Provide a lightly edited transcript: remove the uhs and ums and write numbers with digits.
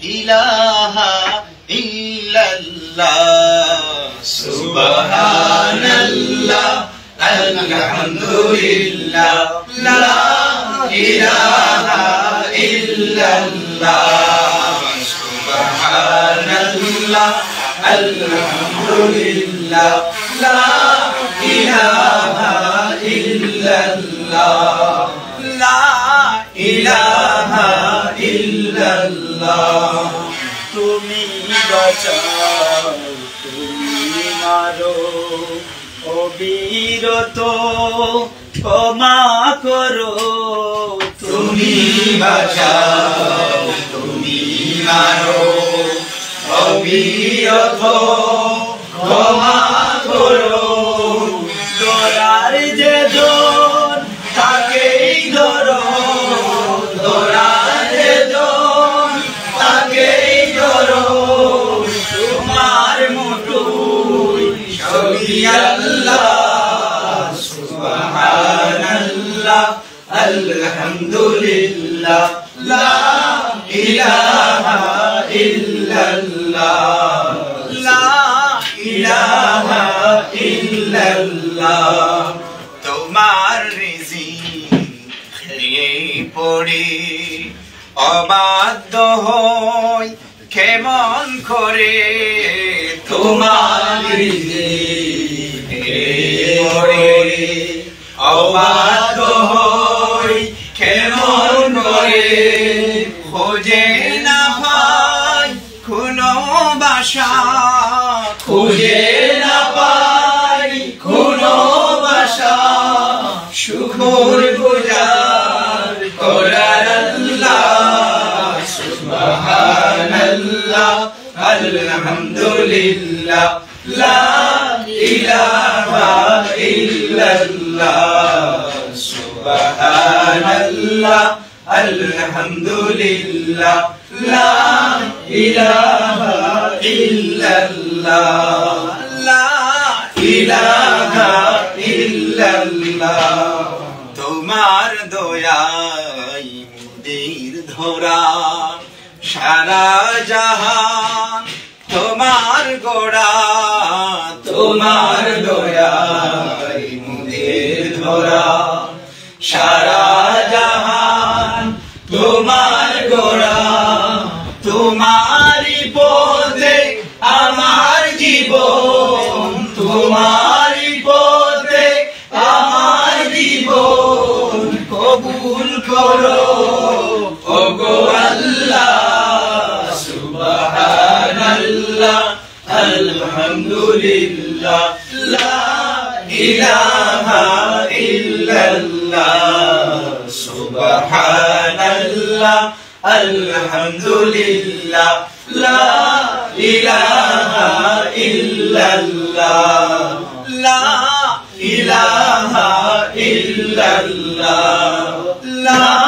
ইলাহা ইল্লাল্লাহ সুবহানাল্লাহ আলহামদুলিল্লাহ লা ইলাহা ইল্লাল্লাহ সুবহানাল্লাহ আলহামদুলিল্লাহ লা ইলাহা ইল্লাল্লাহ লা ইলাহা ইল্লাল্লাহ তুমি বাঁচাও তুমি মারো অবিরত ক্ষমা করো তুমি বাঁচাও তুমি মারো অবিরত ক্ষমা করো দরার যে জন তাকেই ধরো দরার যে জন তাকেই ধরো তোমার মুঠোয় সবই আল্লাহ সুবহানাল্লাহ আলহামদুলিল্লাহ লা ইলাহা ইল্লাল্লাহ লা ইলাহা ইল্লাল্লাহ তোমার রিজিক খেয়ে পড়ে অবাধ্য হই কেমন করে তোমার রিজিক খেয়ে পড়ে অবাধ্য হই কেমন করে খোঁজে না পাই কোনো বাসা খুঁজে না পাই কোনো বাসা শুকর গুজার করার আল্লাহ সুবহানাল্লাহ আলহামদুলিল্লাহ লা ইলাহা ইল্লাল্লাহ সুবহানাল্লাহ আলহামদুলিল্লাহ লা ইলাহা ইল্লাল্লাহ লা ইলাহা ইল্লাল্লাহ তোমার দয়ায় মুদের ধরা সারা জাহান তোমার গোড়া তোমার দয়ায় মুদের ধরা সারা জাহান তোমার গোড়া তোমারই পথে আমার জীবন তোমারই পথে আমার জীবন কবুল করো ওগো আল্লাহ সুবহানাল্লাহ আলহামদুলিল্লাহ লা ইলাহা ইল্লাল্লাহ সুবহানাল্লাহ আলহামদুলিল্লাহ লা ইলাহা ইল্লাল্লাহ লা ইলাহা ইল্লাল্লাহ লা